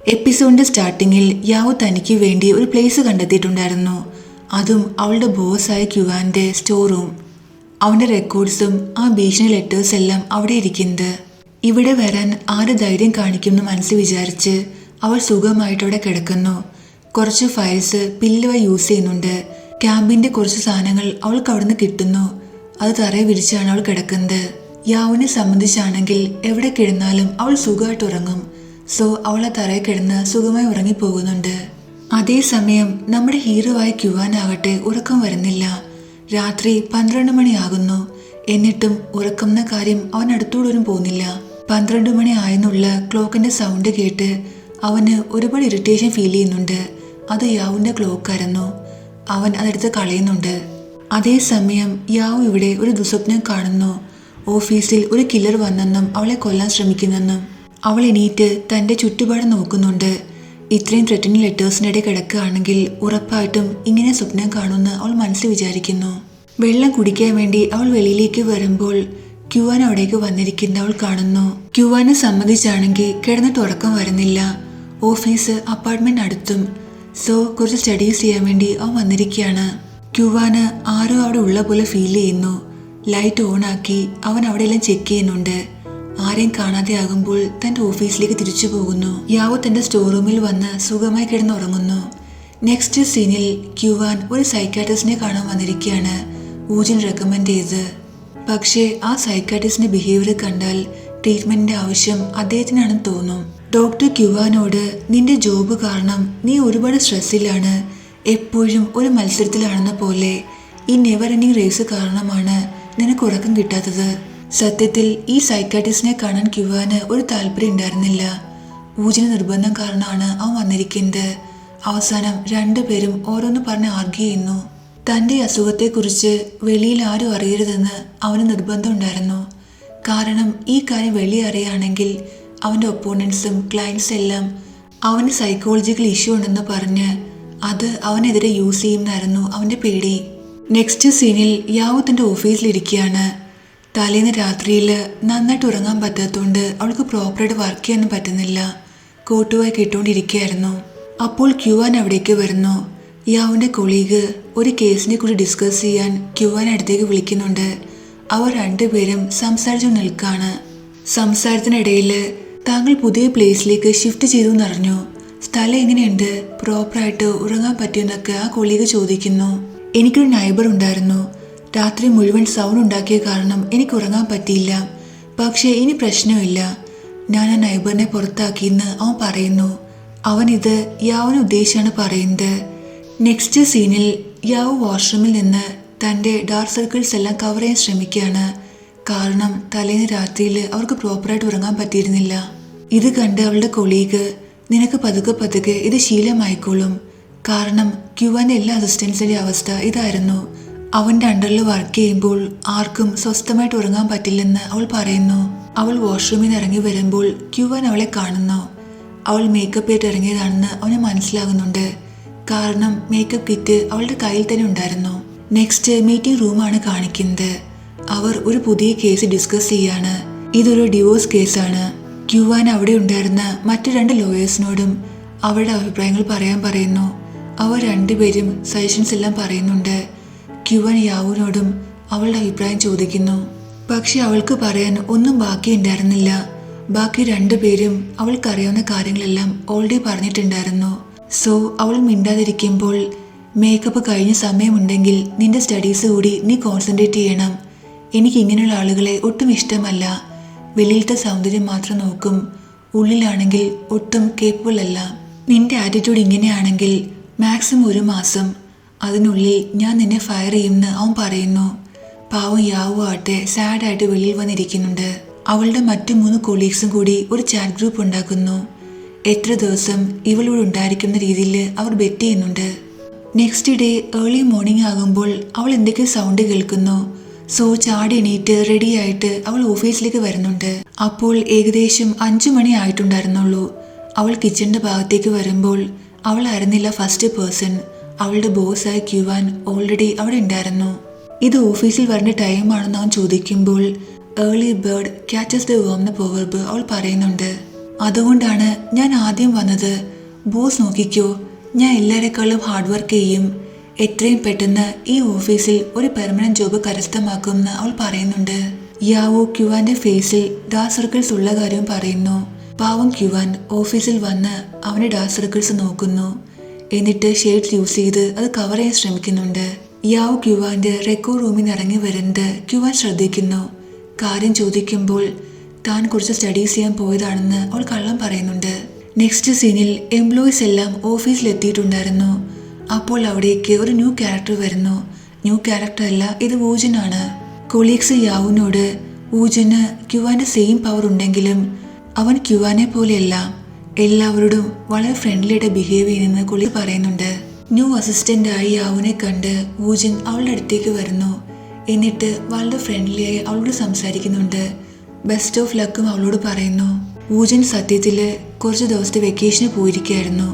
എപ്പിസോഡിന്റെ സ്റ്റാർട്ടിങ്ങിൽ യാവു തനിക്ക് വേണ്ടി ഒരു പ്ലേസ് കണ്ടെത്തിയിട്ടുണ്ടായിരുന്നു. അതും അവളുടെ ബോസായ ക്യുവാന്റെ സ്റ്റോർ റൂം. അവന്റെ റെക്കോർഡ്സും ആ ഭീഷണി ലെറ്റേഴ്സ് എല്ലാം അവിടെ ഇരിക്കുന്നത്. ഇവിടെ വരാൻ ആര് ധൈര്യം കാണിക്കുമെന്ന് മനസ്സിൽ വിചാരിച്ച് അവൾ സുഖമായിട്ട് അവിടെ കിടക്കുന്നു. കുറച്ച് ഫയൽസ് പില്ലുവായി യൂസ് ചെയ്യുന്നുണ്ട്. ക്യാമ്പിന്റെ കുറച്ച് സാധനങ്ങൾ അവൾക്ക് അവിടുന്ന് കിട്ടുന്നു. അത് തറയെ വിരിച്ചാണ് അവൾ കിടക്കുന്നത്. യാവുവിനെ സംബന്ധിച്ചാണെങ്കിൽ എവിടെ കിടന്നാലും അവൾ സുഖമായിട്ട് ഉറങ്ങും. സോ അവൾ ആ തറയിൽ കിടന്ന് സുഖമായി ഉറങ്ങിപ്പോകുന്നുണ്ട്. അതേസമയം നമ്മുടെ ഹീറോ ആയ ക്യുവാനാകട്ടെ ഉറക്കം വരുന്നില്ല. രാത്രി 12 മണിയാകുന്നു. എന്നിട്ടും ഉറക്കം എന്ന കാര്യം അവൻ അടുത്തോടൊന്നും പോകുന്നില്ല. 12 മണി ആയെന്നുള്ള ക്ലോക്കിന്റെ സൗണ്ട് കേട്ട് അവന് ഒരുപാട് ഇറിറ്റേഷൻ ഫീൽ ചെയ്യുന്നുണ്ട്. അത് യാവുവിന്റെ ക്ലോക്കായിരുന്നു. അവൻ അതെടുത്ത് കളയുന്നുണ്ട്. അതേസമയം യാവു ഇവിടെ ഒരു ദുസ്വപ്നം കാണുന്നു. ഓഫീസിൽ ഒരു കില്ലർ വന്നെന്നും അവളെ കൊല്ലാൻ ശ്രമിക്കുന്നെന്നും. അവൾ എണീറ്റ് തന്റെ ചുറ്റുപാട് നോക്കുന്നുണ്ട്. ഇത്രയും ത്രെറ്റനിങ് ലെറ്റേഴ്സിനിടെ കിടക്കുകയാണെങ്കിൽ ഉറപ്പായിട്ടും ഇങ്ങനെ സ്വപ്നം കാണുമെന്ന് അവൾ മനസ്സിൽ വിചാരിക്കുന്നു. വെള്ളം കുടിക്കാൻ വേണ്ടി അവൾ വെളിയിലേക്ക് വരുമ്പോൾ ക്യുവാൻ അവിടേക്ക് വന്നിരിക്കുന്ന അവൾ കാണുന്നു. ക്യുവാനെ സംബന്ധിച്ചാണെങ്കിൽ കിടന്നിട്ട് ഉറക്കം വരുന്നില്ല. ഓഫീസ് അപ്പാർട്ട്മെന്റ് അടുത്തും. സോ കുറച്ച് സ്റ്റഡീസ് ചെയ്യാൻ വേണ്ടി അവൻ വന്നിരിക്കുകയാണ്. ക്യുവാന് ആരോ അവിടെ ഉള്ള പോലെ ഫീൽ ചെയ്യുന്നു. ലൈറ്റ് ഓൺ ആക്കി അവൻ അവിടെയെല്ലാം ചെക്ക് ചെയ്യുന്നുണ്ട്. ആരെയും കാണാതെ ആകുമ്പോൾ തന്റെ ഓഫീസിലേക്ക് തിരിച്ചു പോകുന്നു. യാവു തന്റെ സ്റ്റോർ റൂമിൽ വന്ന് സുഖമായി കിടന്നുറങ്ങുന്നു. നെക്സ്റ്റ് സീനിൽ ക്യുവാൻ ഒരു സൈക്കാട്രിസ്റ്റിനെ കാണാൻ വന്നിരിക്കുകയാണ്. ഊജിൻ റെക്കമെൻഡ് ചെയ്ത്. പക്ഷേ ആ സൈക്കാട്രിസ്റ്റിന്റെ ബിഹേവിയർ കണ്ടാൽ ട്രീറ്റ്മെന്റിന്റെ ആവശ്യം അദ്ദേഹത്തിനാണെന്ന് തോന്നും. ഡോക്ടർ ക്യുവാനോട് നിന്റെ ജോബ് കാരണം നീ ഒരുപാട് സ്ട്രെസ്സിലാണ്, എപ്പോഴും ഒരു മത്സരത്തിലാണെന്ന പോലെ. ഈ നെവർ എൻഡിങ് റേസ് കാരണമാണ് നിനക്ക് ഉറക്കം കിട്ടാത്തത്. സത്യത്തിൽ ഈ സൈക്കാട്രിസ്റ്റിനെ കാണാൻ ക്യുവാന് ഒരു താല്പര്യം ഉണ്ടായിരുന്നില്ല. ഊജിന് നിർബന്ധം കാരണമാണ് അവൻ വന്നിരിക്കുന്നത്. അവസാനം രണ്ടുപേരും ഓരോന്ന് പറഞ്ഞ് ആർഗ്യൂ ചെയ്യുന്നു. തന്റെ അസുഖത്തെക്കുറിച്ച് വെളിയിൽ ആരും അറിയരുതെന്ന് അവന് നിർബന്ധം ഉണ്ടായിരുന്നു. കാരണം ഈ കാര്യം വെളി അറിയുകയാണെങ്കിൽ അവന്റെ ഒപ്പോണൻസും ക്ലയൻസും എല്ലാം അവന് സൈക്കോളജിക്കൽ ഇഷ്യൂ ഉണ്ടെന്ന് പറഞ്ഞ് അത് അവനെതിരെ യൂസ് ചെയ്യുമെന്നായിരുന്നു അവന്റെ പേടി. നെക്സ്റ്റ് സീനിൽ യാവു തന്റെ ഓഫീസിലിരിക്കുകയാണ്. തലേന്ന് രാത്രിയിൽ നന്നായിട്ട് ഉറങ്ങാൻ പറ്റാത്തതുകൊണ്ട് അവൾക്ക് പ്രോപ്പറായിട്ട് വർക്ക് ചെയ്യാനും പറ്റുന്നില്ല. കോട്ടുവായി കേട്ടുകൊണ്ടിരിക്കുകയായിരുന്നു. അപ്പോൾ ക്യുവാൻ അവിടേക്ക് വരുന്നു. യാവുവിന്റെ കൊളീഗ് ഒരു കേസിനെ കുറിച്ച് ഡിസ്കസ് ചെയ്യാൻ ക്യുവാൻ അടുത്തേക്ക് വിളിക്കുന്നുണ്ട്. അവർ രണ്ടുപേരും സംസാരിച്ചു നിൽക്കാണ്. സംസാരത്തിനിടയിൽ താങ്കൾ പുതിയ പ്ലേസിലേക്ക് ഷിഫ്റ്റ് ചെയ്തു എന്നറിഞ്ഞു. സ്ഥലം എങ്ങനെയുണ്ട്, പ്രോപ്പറായിട്ട് ഉറങ്ങാൻ പറ്റിയെന്നൊക്കെ ആ കൊളീഗ് ചോദിക്കുന്നു. എനിക്കൊരു നൈബർ ഉണ്ടായിരുന്നു. രാത്രി മുഴുവൻ സൗണ്ട് ഉണ്ടാക്കിയ കാരണം എനിക്ക് ഉറങ്ങാൻ പറ്റിയില്ല. പക്ഷേ ഇനി പ്രശ്നമില്ല. ഞാൻ ആ നൈബറിനെ പുറത്താക്കിയെന്ന് അവൻ പറയുന്നു. അവൻ ഇത് യാവുവിനെ ഉദ്ദേശിച്ചാണ് പറയുന്നത്. നെക്സ്റ്റ് സീനിൽ യാവു വാഷ്റൂമിൽ നിന്ന് തൻ്റെ ഡാർക്ക് സർക്കിൾസ് എല്ലാം കവർ ചെയ്യാൻ ശ്രമിക്കുകയാണ്. കാരണം തലേന്ന് രാത്രിയിൽ അവർക്ക് പ്രോപ്പറായിട്ട് ഉറങ്ങാൻ പറ്റിയിരുന്നില്ല. ഇത് കണ്ട് അവളുടെ കൊളീഗ് നിനക്ക് പതുക്കെ പതുക്കെ ഇത് ശീലമായിക്കോളും. കാരണം ക്യുവാന്റെ എല്ലാ അസിസ്റ്റൻസിന്റെ അവസ്ഥ ഇതായിരുന്നു. അവന്റെ അണ്ടറിൽ വർക്ക് ചെയ്യുമ്പോൾ ആർക്കും സ്വസ്ഥമായിട്ട് ഉറങ്ങാൻ പറ്റില്ലെന്ന് അവൾ പറയുന്നു. അവൾ വാഷ്റൂമിൽ നിന്ന് ഇറങ്ങി വരുമ്പോൾ ക്യുവാൻ അവളെ കാണുന്നു. അവൾ മേക്കപ്പ് ചെയ്ത് ഇറങ്ങിയതാണെന്ന് അവന് മനസ്സിലാകുന്നുണ്ട്. കാരണം മേക്കപ്പ് കിറ്റ് അവളുടെ കയ്യിൽ തന്നെ ഉണ്ടായിരുന്നു. നെക്സ്റ്റ് മീറ്റിംഗ് റൂമാണ് കാണിക്കുന്നത്. അവർ ഒരു പുതിയ കേസ് ഡിസ്കസ് ചെയ്യാണ്. ഇതൊരു ഡിവോഴ്സ് കേസാണ്. ക്യുവാൻ അവിടെ ഉണ്ടായിരുന്ന മറ്റു 2 ലോയേഴ്സിനോടും അവരുടെ അഭിപ്രായങ്ങൾ പറയാൻ പറയുന്നു. അവർ രണ്ടുപേരും സജഷൻസ് എല്ലാം പറയുന്നുണ്ട്. ക്യുവാൻ യാവുവിനോടും അവളുടെ അഭിപ്രായം ചോദിക്കുന്നു. പക്ഷെ അവൾക്ക് പറയാൻ ഒന്നും ബാക്കി ഉണ്ടായിരുന്നില്ല. ബാക്കി 2 പേരും അവൾക്കറിയാവുന്ന കാര്യങ്ങളെല്ലാം ഓൾറെഡി പറഞ്ഞിട്ടുണ്ടായിരുന്നു. സോ അവൾ മിണ്ടാതിരിക്കുമ്പോൾ മേക്കപ്പ് കഴിഞ്ഞ സമയമുണ്ടെങ്കിൽ നിന്റെ സ്റ്റഡീസ് കൂടി നീ കോൺസെൻട്രേറ്റ് ചെയ്യണം. എനിക്ക് ഇങ്ങനെയുള്ള ആളുകളെ ഒട്ടും ഇഷ്ടമല്ല. വെളിയിലത്തെ സൗന്ദര്യം മാത്രം നോക്കും, ഉള്ളിലാണെങ്കിൽ ഒട്ടും കേപ്പബിൾ അല്ല. നിന്റെ ആറ്റിറ്റ്യൂഡ് ഇങ്ങനെയാണെങ്കിൽ മാക്സിമം 1 മാസം, അതിനുള്ളിൽ ഞാൻ നിന്നെ ഫയർ ചെയ്യുമെന്ന് അവൻ പറയുന്നു. പാവം യാവു ആട്ടെ സാഡായിട്ട് വെളിയിൽ വന്നിരിക്കുന്നുണ്ട്. അവളുടെ മറ്റു 3 കൊളീഗ്സും കൂടി ഒരു ചാറ്റ് ഗ്രൂപ്പ് ഉണ്ടാക്കുന്നു. എത്ര ദിവസം ഇവളിവിടെ ഉണ്ടായിരിക്കുന്ന രീതിയിൽ അവർ ബെറ്റ് ചെയ്യുന്നുണ്ട്. നെക്സ്റ്റ് ഡേ ഏർലി മോർണിംഗ് ആകുമ്പോൾ അവൾ എന്തൊക്കെ സൗണ്ട് കേൾക്കുന്നു. സോ ചാടി എണീറ്റ് റെഡി ആയിട്ട് അവൾ ഓഫീസിലേക്ക് വരുന്നുണ്ട്. അപ്പോൾ ഏകദേശം 5 മണി ആയിട്ടുണ്ടായിരുന്നുള്ളൂ. അവൾ കിച്ചണിന്റെ ഭാഗത്തേക്ക് വരുമ്പോൾ അവളായിരുന്നില്ല ഫസ്റ്റ് പേഴ്സൺ. അവളുടെ ബോസായ ക്യുവാൻ ഓൾറെഡി അവിടെ ഉണ്ടായിരുന്നു. ഇത് ഓഫീസിൽ വരേണ്ട ടൈമാണെന്ന് അവൻ ചോദിക്കുമ്പോൾ ഏർലി ബേർഡ് ക്യാച്ചസ് ദ വേം എന്ന പ്രോവർബ് അവൾ പറയുന്നുണ്ട്. അതുകൊണ്ടാണ് ഞാൻ ആദ്യം വന്നത്. ബോസ് നോക്കിക്കോ, ഞാൻ എല്ലാവരെക്കാളും ഹാർഡ് വർക്ക് ചെയ്യും. എത്രയും പെട്ടെന്ന് ഈ ഓഫീസിൽ ഒരു പെർമനന്റ് ജോബ് കരസ്ഥമാക്കുമെന്ന് അവൾ പറയുന്നുണ്ട്. യാവോ ക്യുവാന്റെ ഫേസിൽ ഡാർക്ക് സർക്കിൾസ് ഉള്ള കാര്യം പറയുന്നു. പാവം ക്യുവാൻ ഓഫീസിൽ വന്ന് അവന്റെ ഡാർക്ക് സർക്കിൾസ് നോക്കുന്നു. എന്നിട്ട് ഷെയ്ഡ്സ് യൂസ് ചെയ്ത് അത് കവർ ചെയ്യാൻ ശ്രമിക്കുന്നുണ്ട്. യാവോ ക്യുവാന്റെ റെക്കോർഡ് റൂമിൽ നിന്ന് ഇറങ്ങി വരുന്നത് ക്യുവാൻ ശ്രദ്ധിക്കുന്നു. കാര്യം ചോദിക്കുമ്പോൾ താൻ കുറച്ച് സ്റ്റഡീസ് ചെയ്യാൻ പോയതാണെന്ന് അവൾ കള്ളം പറയുന്നുണ്ട്. നെക്സ്റ്റ് സീനിൽ എംപ്ലോയീസ് എല്ലാം ഓഫീസിലെത്തിയിട്ടുണ്ടായിരുന്നു. അപ്പോൾ അവിടേക്ക് ഒരു ന്യൂ ക്യാരക്ടർ വരുന്നു. ന്യൂ ക്യാരക്ടർ അല്ല, ഇത് വൂജനാണ്. കൊളീഗ്സ് യാവുനോട് വൂജന് ക്യുവാന്റെ സെയിം പവർ ഉണ്ടെങ്കിലും അവൻ ക്യുവാനെ പോലെയല്ല, എല്ലാവരോടും വളരെ ഫ്രണ്ട്ലി ആയിട്ട് ബിഹേവ് ചെയ്യുമെന്ന് കൊളീഗ് പറയുന്നുണ്ട്. ന്യൂ അസിസ്റ്റന്റായി യാവുനെ കണ്ട് വൂജൻ അവളുടെ അടുത്തേക്ക് വരുന്നു. എന്നിട്ട് വളരെ ഫ്രണ്ട്ലി ആയി അവളോട് സംസാരിക്കുന്നുണ്ട്. ബെസ്റ്റ് ഓഫ് ലക്കും അവളോട് പറയുന്നു. വൂജൻ സത്യത്തില് കുറച്ച് ദിവസത്തെ വെക്കേഷന് പോയിരിക്കുകയായിരുന്നു.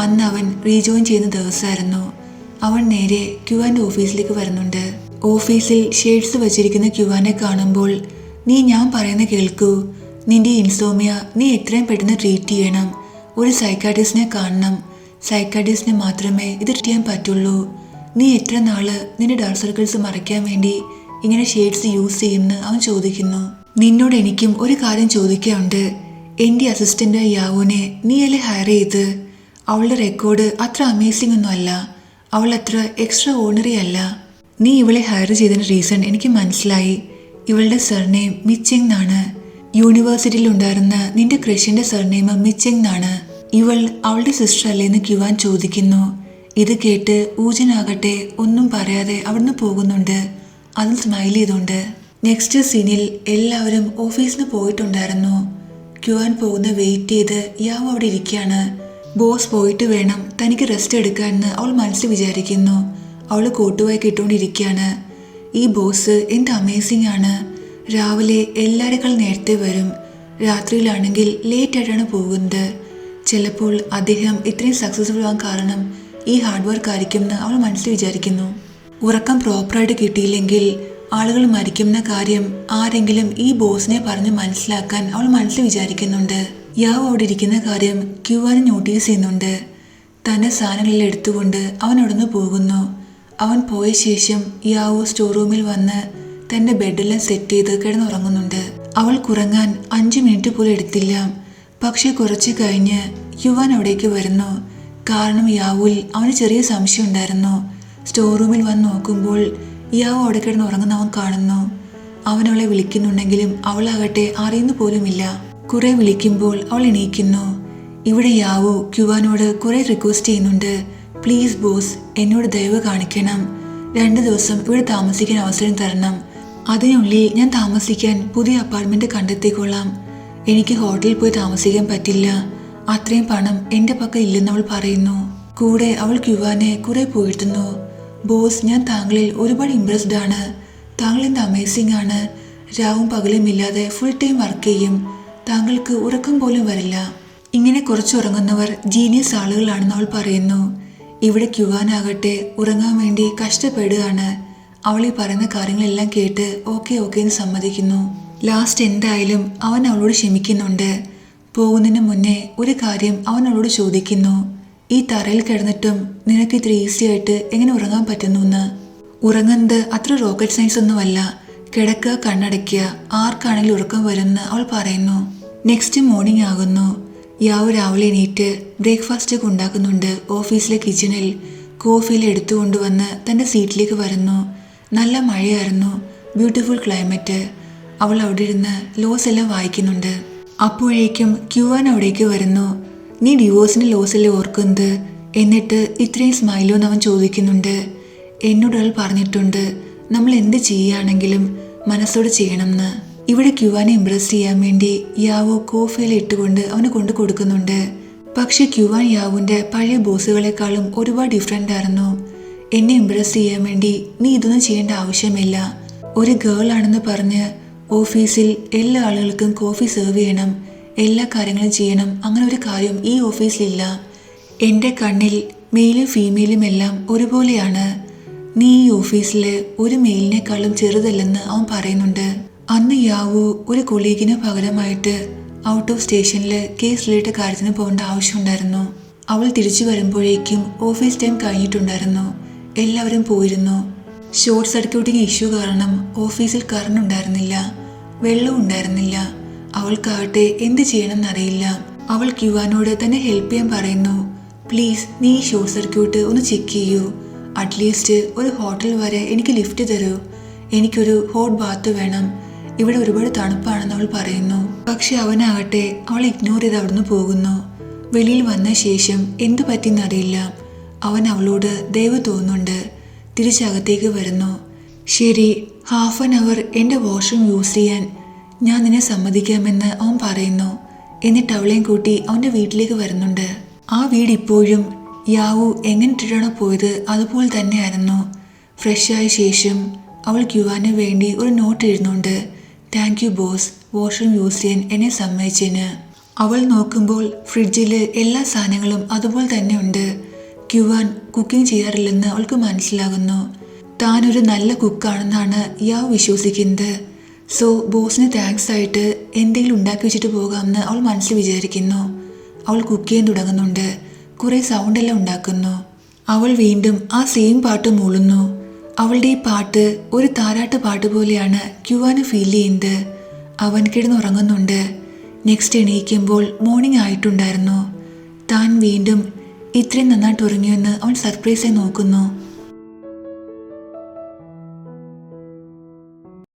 അന്ന് അവൻ റീജോയിൻ ചെയ്യുന്ന ദിവസമായിരുന്നു. അവൻ നേരെ ക്യുവാന്റെ ഓഫീസിലേക്ക് വരുന്നുണ്ട്. ഓഫീസിൽ ഷെയ്ഡ്സ് വെച്ചിരിക്കുന്ന ക്യുവാനെ കാണുമ്പോൾ, നീ ഞാൻ പറയുന്ന കേൾക്കൂ, നിന്റെ ഇൻസോമിയ നീ എത്രയും പെട്ടെന്ന് ട്രീറ്റ് ചെയ്യണം. ഒരു സൈക്കാട്രിസ്റ്റിനെ കാണണം. സൈക്കാട്രിസ്റ്റിന് മാത്രമേ ഇത് ട്രീറ്റ് ചെയ്യാൻ പറ്റുള്ളൂ. നീ എത്ര നാള് നിന്റെ ഡാർക്ക് സർക്കിൾസ് മറയ്ക്കാൻ വേണ്ടി ഇങ്ങനെ ഷെയ്ഡ്സ് യൂസ് ചെയ്യുമെന്ന് അവൻ ചോദിക്കുന്നു. നിന്നോട് എനിക്കും ഒരു കാര്യം ചോദിക്കാനുണ്ട്. എൻ്റെ അസിസ്റ്റന്റ് യാവോനെ നീ അല്ലേ ഹയർ ചെയ്ത്? അവളുടെ റെക്കോർഡ് അത്ര അമേസിംഗ് ഒന്നും അല്ല. അവൾ അത്ര എക്സ്ട്രാ ഓർഡിനറി അല്ല. നീ ഇവളെ ഹയർ ചെയ്തതിന് റീസൺ എനിക്ക് മനസ്സിലായി. ഇവളുടെ സർനെയിം മിച്ചെങ് എന്നാണ്. യൂണിവേഴ്സിറ്റിയിൽ ഉണ്ടായിരുന്ന നിന്റെ ക്രഷിന്റെ സർനെയിം മിച്ചെങ് എന്നാണ്. ഇവൾ അവളുടെ സിസ്റ്റർ അല്ലേന്ന് ക്യുവാൻ ചോദിക്കുന്നു. ഇത് കേട്ട് ഊജനാകട്ടെ ഒന്നും പറയാതെ അവിടുന്ന് പോകുന്നുണ്ട്. അതും സ്മൈൽ ചെയ്തുകൊണ്ട്. നെക്സ്റ്റ് സീനിൽ എല്ലാവരും ഓഫീസിന് പോയിട്ടുണ്ടായിരുന്നു. ക്യുവാൻ പോകുന്ന വെയിറ്റ് ചെയ്ത് യാവ് അവിടെ ഇരിക്കുകയാണ്. ബോസ് പോയിട്ട് വേണം തനിക്ക് റെസ്റ്റ് എടുക്കാമെന്ന് അവൾ മനസ്സിൽ വിചാരിക്കുന്നു. അവൾ കോട്ടുവായി കിട്ടുകൊണ്ടിരിക്കുകയാണ്. ഈ ബോസ് എന്ത് അമേസിംഗ് ആണ്. രാവിലെ എല്ലാവരെക്കാൾ നേരത്തെ വരും, രാത്രിയിലാണെങ്കിൽ ലേറ്റ് ആയിട്ടാണ് പോകുന്നത്. ചിലപ്പോൾ അദ്ദേഹം ഇത്രയും സക്സസ്ഫുൾ ആകാൻ കാരണം ഈ ഹാർഡ് വർക്ക് ആയിരിക്കുമെന്ന് അവൾ മനസ്സിൽ വിചാരിക്കുന്നു. ഉറക്കം പ്രോപ്പറായിട്ട് കിട്ടിയില്ലെങ്കിൽ ആളുകൾ മരിക്കുന്ന കാര്യം ആരെങ്കിലും ഈ ബോസിനെ പറഞ്ഞ് മനസ്സിലാക്കാൻ അവൾ മനസ്സിൽ വിചാരിക്കുന്നുണ്ട്. യാവ് അവിടെ ഇരിക്കുന്ന കാര്യം ക്യുവാന് നോട്ടീസ് ചെയ്യുന്നുണ്ട്. തൻ്റെ സാധനങ്ങളെല്ലാം എടുത്തുകൊണ്ട് അവൻ ഉടന്നു പോകുന്നു. അവൻ പോയ ശേഷം യാവോ സ്റ്റോർ റൂമിൽ വന്ന് തൻ്റെ ബെഡെല്ലാം സെറ്റ് ചെയ്ത് കിടന്നുറങ്ങുന്നുണ്ട്. അവൾ കുറങ്ങാൻ 5 മിനിറ്റ് പോലും എടുത്തില്ല. പക്ഷെ കുറച്ച് കഴിഞ്ഞ് ക്യുവാൻ അവിടേക്ക് വരുന്നു. കാരണം യാവുൽ അവന് ചെറിയ സംശയം ഉണ്ടായിരുന്നു. സ്റ്റോർ റൂമിൽ വന്ന് നോക്കുമ്പോൾ യാവോ അവിടെ കിടന്ന് ഉറങ്ങുന്ന അവൻ കാണുന്നു. അവൻ അവളെ വിളിക്കുന്നുണ്ടെങ്കിലും അവളാകട്ടെ അറിയുന്നു പോലുമില്ല. കുറെ വിളിക്കുമ്പോൾ അവൾ എണീക്കുന്നു. ഇവിടെ യാവോ ക്യുവാനോട് കുറെ റിക്വസ്റ്റ് ചെയ്യുന്നുണ്ട്. പ്ലീസ് ബോസ്, എന്നോട് ദയവ് കാണിക്കണം. 2 ദിവസം ഇവിടെ താമസിക്കാൻ അവസരം തരണം. അതിനുള്ളിൽ ഞാൻ താമസിക്കാൻ പുതിയ അപ്പാർട്ട്മെന്റ് കണ്ടെത്തിക്കൊള്ളാം. എനിക്ക് ഹോട്ടലിൽ പോയി താമസിക്കാൻ പറ്റില്ല. അത്രയും പണം എൻ്റെ പക്കൽ ഇല്ലെന്ന് അവൾ പറയുന്നു. കൂടെ അവൾ ക്യുവാനെ കുറെ പുകഴ്ത്തുന്നു. ബോസ്, ഞാൻ താങ്കളിൽ ഒരുപാട് ഇംപ്രസ്ഡ് ആണ്. താങ്കൾ എന്ത് അമേസിംഗ് ആണ്. രാവും പകലും ഇല്ലാതെ ഫുൾ ടൈം വർക്ക് ചെയ്യും. താങ്കൾക്ക് ഉറക്കം പോലും വരില്ല. ഇങ്ങനെ കുറച്ച് ഉറങ്ങുന്നവർ ജീനിയസ് ആളുകളാണെന്ന് അവൾ പറയുന്നു. ഇവിടെ ക്യുവാനാകട്ടെ ഉറങ്ങാൻ വേണ്ടി കഷ്ടപ്പെടുകയാണ്. അവൾ ഈ പറയുന്ന കാര്യങ്ങളെല്ലാം കേട്ട് ഓക്കെ എന്ന് സമ്മതിക്കുന്നു. ലാസ്റ്റ് എന്തായാലും അവൻ അവളോട് ക്ഷമിക്കുന്നുണ്ട്. പോകുന്നതിന് മുന്നേ ഒരു കാര്യം അവൻ അവളോട് ചോദിക്കുന്നു. ഈ തറയിൽ കിടന്നിട്ടും നിനക്ക് ഇത്ര ഈസി ആയിട്ട് എങ്ങനെ ഉറങ്ങാൻ പറ്റുന്നു എന്ന്. ഉറങ്ങുന്നത് അത്ര റോക്കറ്റ് സയൻസ് ഒന്നുമല്ല. കിടക്കുക, കണ്ണടയ്ക്കുക, ആർക്കാണെങ്കിലും ഉറക്കം വരുമെന്ന് അവൾ പറയുന്നു. നെക്സ്റ്റ് മോർണിംഗ് ആകുന്നു. യാവ് രാവിലെ എണീറ്റ് ബ്രേക്ക്ഫാസ്റ്റ് ഒക്കെ ഉണ്ടാക്കുന്നുണ്ട്. ഓഫീസിലെ കിച്ചണിൽ കോഫിയിൽ എടുത്തുകൊണ്ടുവന്ന് തൻ്റെ സീറ്റിലേക്ക് വരുന്നു. നല്ല മഴയായിരുന്നു, ബ്യൂട്ടിഫുൾ ക്ലൈമറ്റ്. അവൾ അവിടെ ഇരുന്ന് ലോസ് എല്ലാം വായിക്കുന്നുണ്ട്. അപ്പോഴേക്കും ക്യുവാൻ അവിടേക്ക് വരുന്നു. നീ ഡിവോഴ്സിൻ്റെ ലോസ് അല്ലേ ഓർക്കുന്നത്? എന്നിട്ട് ഇത്രയും സ്മൈലോ എന്ന് അവൻ ചോദിക്കുന്നുണ്ട്. എന്നോട് അവൾ പറഞ്ഞിട്ടുണ്ട് നമ്മൾ എന്ത് ചെയ്യുകയാണെങ്കിലും മനസ്സോട് ചെയ്യണമെന്ന്. ഇവിടെ ക്യുവാനെ ഇംപ്രസ് ചെയ്യാൻ വേണ്ടി യാവോ കോഫിയിൽ ഇട്ടുകൊണ്ട് അവന് കൊണ്ട് കൊടുക്കുന്നുണ്ട്. പക്ഷെ ക്യുവാൻ യാവുവിൻ്റെ പഴയ ബോസുകളെക്കാളും ഒരുപാട് ഡിഫറെൻ്റ് ആയിരുന്നു. എന്നെ ഇംപ്രസ് ചെയ്യാൻ വേണ്ടി നീ ഇതൊന്നും ചെയ്യേണ്ട ആവശ്യമില്ല. ഒരു ഗേൾ ആണെന്ന് പറഞ്ഞ് ഓഫീസിൽ എല്ലാ ആളുകൾക്കും കോഫി സെർവ് ചെയ്യണം, എല്ലാ കാര്യങ്ങളും ചെയ്യണം, അങ്ങനെ ഒരു കാര്യം ഈ ഓഫീസിലില്ല. എൻ്റെ കണ്ണിൽ മെയിലും ഫീമെയിലും എല്ലാം ഒരുപോലെയാണ്. നീ ഈ ഓഫീസിൽ ഒരു മെയിലിനേക്കാളും ചെറുതല്ലെന്ന് അവൻ പറയുന്നുണ്ട്. അന്ന് യാവു ഒരു കൊളീഗിന് പകരമായിട്ട് ഔട്ട് ഓഫ് സ്റ്റേഷനിൽ കേസ് റിലേറ്റഡ് കാര്യത്തിന് പോകേണ്ട ആവശ്യമുണ്ടായിരുന്നു. അവൾ തിരിച്ചു വരുമ്പോഴേക്കും ഓഫീസ് ടൈം കഴിഞ്ഞിട്ടുണ്ടായിരുന്നു. എല്ലാവരും പോയിരുന്നു. ഷോർട്ട് സർക്യൂട്ടിങ് ഇഷ്യൂ കാരണം ഓഫീസിൽ കറണ്ട് ഉണ്ടായിരുന്നില്ല, വെള്ളവും ഉണ്ടായിരുന്നില്ല. അവൾക്കാകട്ടെ എന്ത് ചെയ്യണമെന്നറിയില്ല. അവൾ ക്യുവാനോട് തന്നെ ഹെൽപ്പ് ചെയ്യാൻ പറയുന്നു. പ്ലീസ് നീ ഈ ഷോർട്ട് സർക്യൂട്ട് ഒന്ന് ചെക്ക് ചെയ്യൂ. അറ്റ്ലീസ്റ്റ് ഒരു ഹോട്ടൽ വരെ എനിക്ക് ലിഫ്റ്റ് തരൂ. എനിക്കൊരു ഹോട്ട് ബാത്ത് വേണം. ഇവിടെ ഒരുപാട് തണുപ്പാണെന്ന് അവൾ പറയുന്നു. പക്ഷെ അവനാകട്ടെ അവളെ ഇഗ്നോർ ചെയ്ത് അവിടുന്ന് പോകുന്നു. വെളിയിൽ വന്ന ശേഷം എന്തു പറ്റിയെന്നറിയില്ല. അവൻ അവളോട് ദയവ് തോന്നുന്നുണ്ട്. തിരിച്ചകത്തേക്ക് വരുന്നു. ശരി, ഹാഫ് ആൻ അവർ എൻ്റെ വാഷ്റൂം യൂസ് ചെയ്യാൻ ഞാൻ നിന്നെ സമ്മതിക്കാമെന്ന് അവൻ പറയുന്നു. എന്നിട്ട് അവളെയും കൂട്ടി അവൻ്റെ വീട്ടിലേക്ക് വരുന്നുണ്ട്. ആ വീട് ഇപ്പോഴും യാവു എങ്ങനെയിട്ടാണോ പോയത് അതുപോലെ തന്നെയായിരുന്നു. ഫ്രഷായ ശേഷം അവൾ ക്യുവാന് വേണ്ടി ഒരു നോട്ട് എഴുതുന്നുണ്ട്. Thank you boss, washroom use ചെയ്യാൻ എന്നെ സമ്മതിച്ചതിന്. അവൾ നോക്കുമ്പോൾ ഫ്രിഡ്ജിൽ എല്ലാ സാധനങ്ങളും അതുപോലെ തന്നെ ഉണ്ട്. ക്യുവാൻ കുക്കിംഗ് ചെയ്യാറില്ലെന്ന് അവൾക്ക് മനസ്സിലാകുന്നു. താനൊരു നല്ല കുക്കാണെന്നാണ് യാവ് വിശ്വസിക്കുന്നത്. സോ ബോസിന് താങ്ക്സ് ആയിട്ട് എന്തെങ്കിലും ഉണ്ടാക്കി വെച്ചിട്ട് പോകാമെന്ന് അവൾ മനസ്സിൽ വിചാരിക്കുന്നു. അവൾ കുക്ക് ചെയ്യാൻ തുടങ്ങുന്നുണ്ട്. കുറേ സൗണ്ടെല്ലാം ഉണ്ടാക്കുന്നു. അവൾ വീണ്ടും ആ സെയിം പാട്ട് മൂളുന്നു. അവളുടെ ഈ പാട്ട് ഒരു താരാട്ട് പാട്ട് പോലെയാണ് ക്യുവാന് ഫീൽ ചെയ്യുന്നത്. അവൻ കിടന്നുറങ്ങുന്നുണ്ട്. നെക്സ്റ്റ് എണീക്കുമ്പോൾ മോർണിംഗ് ആയിട്ടുണ്ടായിരുന്നു. താൻ വീണ്ടും ഇത്രയും നന്നായിട്ട് ഉറങ്ങിയെന്ന് അവൻ സർപ്രൈസായി നോക്കുന്നു.